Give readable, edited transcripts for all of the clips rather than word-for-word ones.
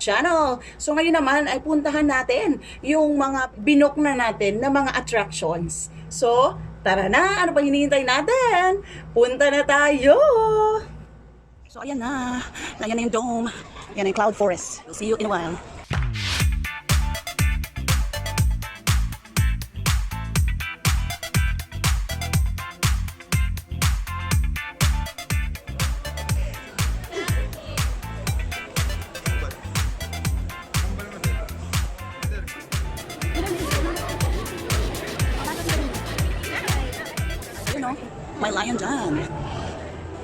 channel. So ngayon naman ay puntahan natin yung mga binook na natin na mga attractions. So, tara na! Ano pa hinihintay natin? Punta na tayo! So ayan na. Ayan na yung dome. Ayan na yung cloud forest. We'll see you in a while. My lion dyan.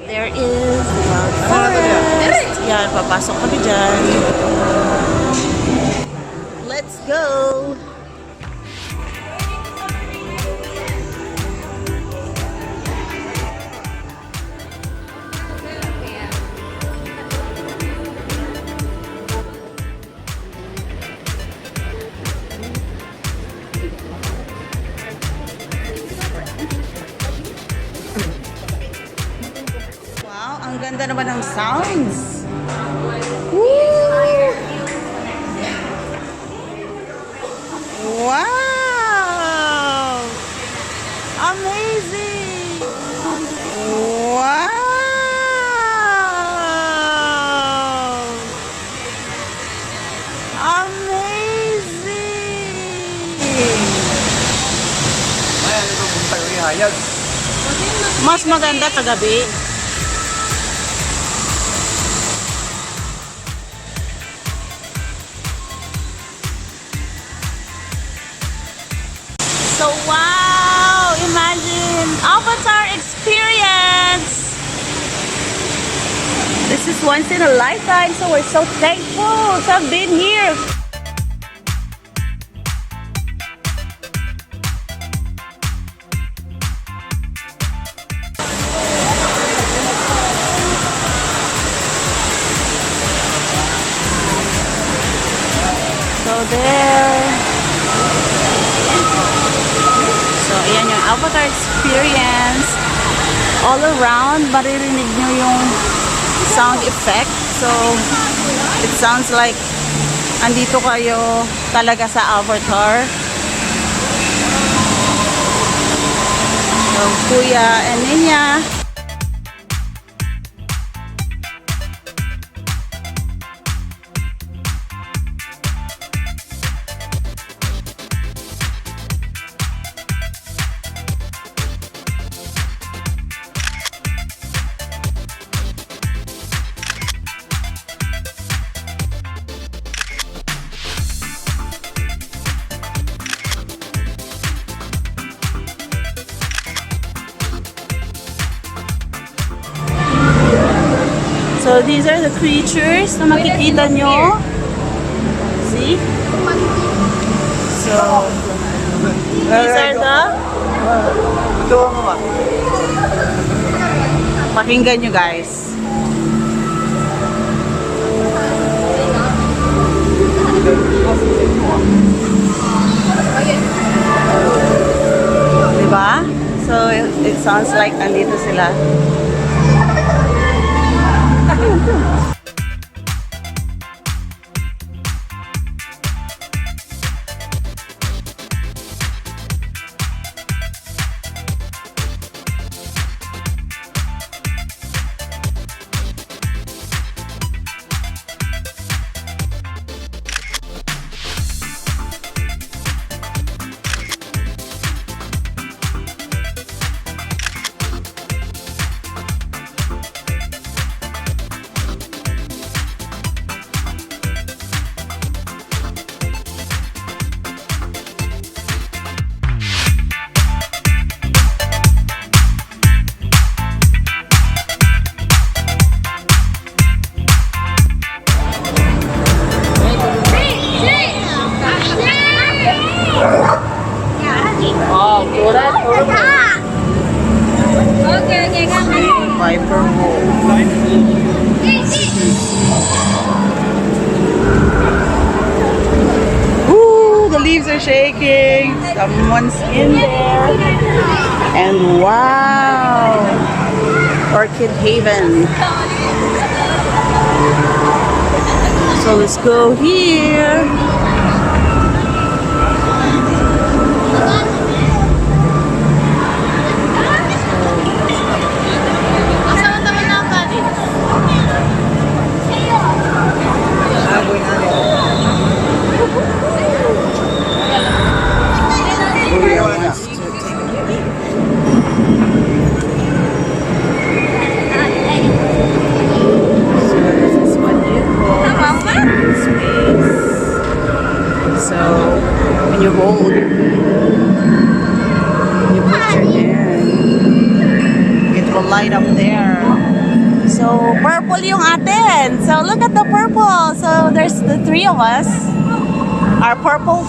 There is the cloud forest. Yan, papasok kami dyan. Let's go! Ang ganda naman ng sounds. Woo! Wow! Amazing! Wow! Amazing! Mas maganda kagabi. So wow! Imagine Avatar experience! This is once in a lifetime, so we're so thankful to have been here. So there. Ayan yung Avatar experience. All around, maririnig nyo yung sound effect. So, it sounds like andito kayo talaga sa Avatar. So, Kuya and Ninya. So these are the creatures na makikita nyo. See? So these are the pakinggan nyo guys. Diba? So it sounds like andito sila. Viper hole. Ooh, the leaves are shaking. Someone's in there. And wow, Orchid Haven. So let's go here. When you hold, you put your hand, it will light up there. So purple yung atin. So look at the purple. So there's the three of us. Our purple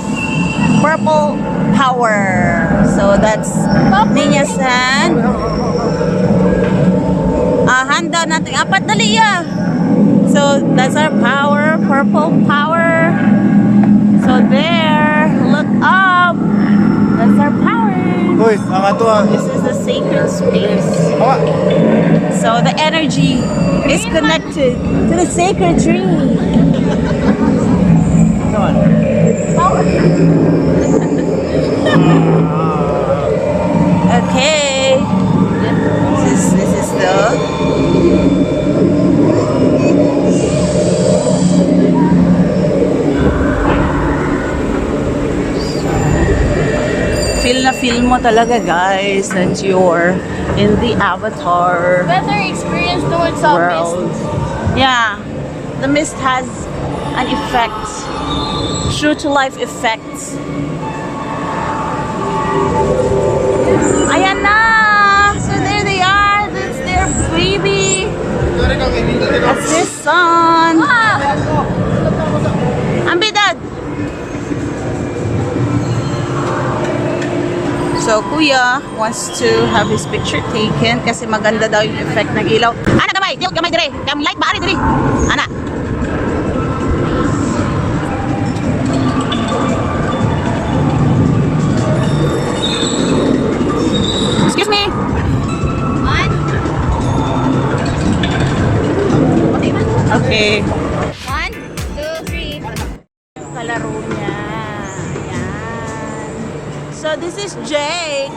power. So that's Nina's hand. Handa natin. Apat dali ya. So that's our power, purple power. So there, look up. That's our power. This is the sacred space. So the energy is connected to the sacred tree. Okay. This is the feel mo talaga, guys, that you're in the avatar Better experience doing world. Yeah, the mist has an effect, true to life effect. Ayan na! So there they are. That's their baby. That's their son. Ambidad! So, kuya wants to have his picture taken kasi maganda daw yung effect ng ilaw. Ana, gamay! Diyo, gamay dire! Kam light ba? Ari dire! Ana! Excuse me! What? Okay. 1, 2, 3. Kalaro niya. Ayan. So, this is Jake.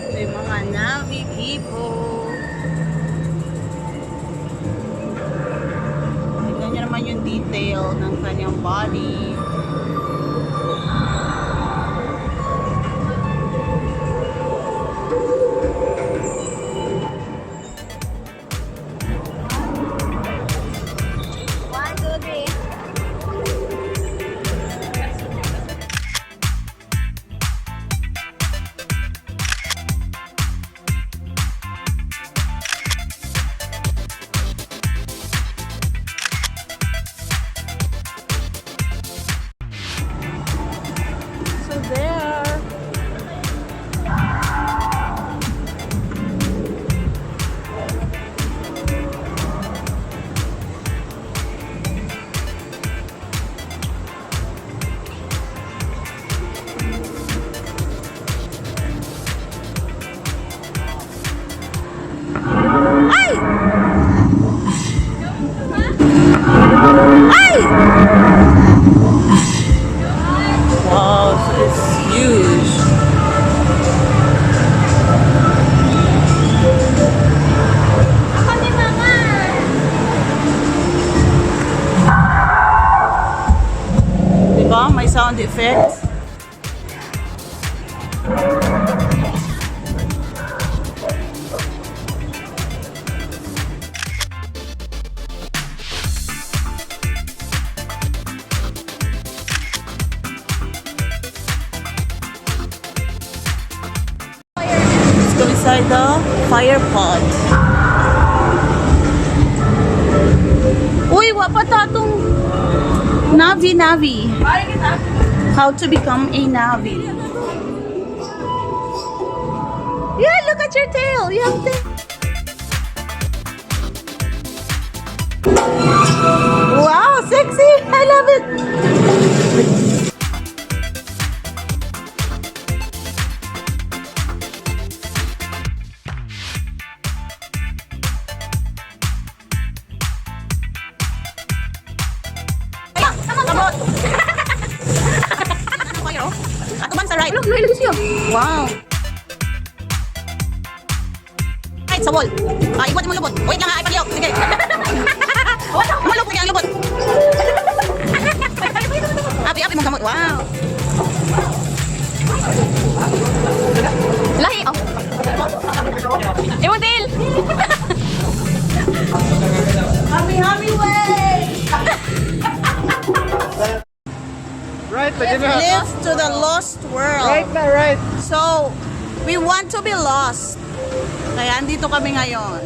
Ito yung mga Navi people. Tignan niyo naman yung detail ng kanyang body. Wow, it's huge. Diba? May sound effects. Let's go inside the Firepod. Uy, wapa tatong Navi. How to become a Navi. Yeah, look at your tail. You have tail. Wow, sexy. I love it. Atuban sa right. Look, nailigis siya. Wow. Right, sa wall. Ibuat mo lubot. Wait lang ha, ipagyaw. Sige. Malupot kaya ang lubot. Api mong kamot. Wow. Lahi, oh. Imutil! Hami way! Right, pwede na. Live to the lost world. Right na, right. So, we want to be lost. Kaya andito kami ngayon.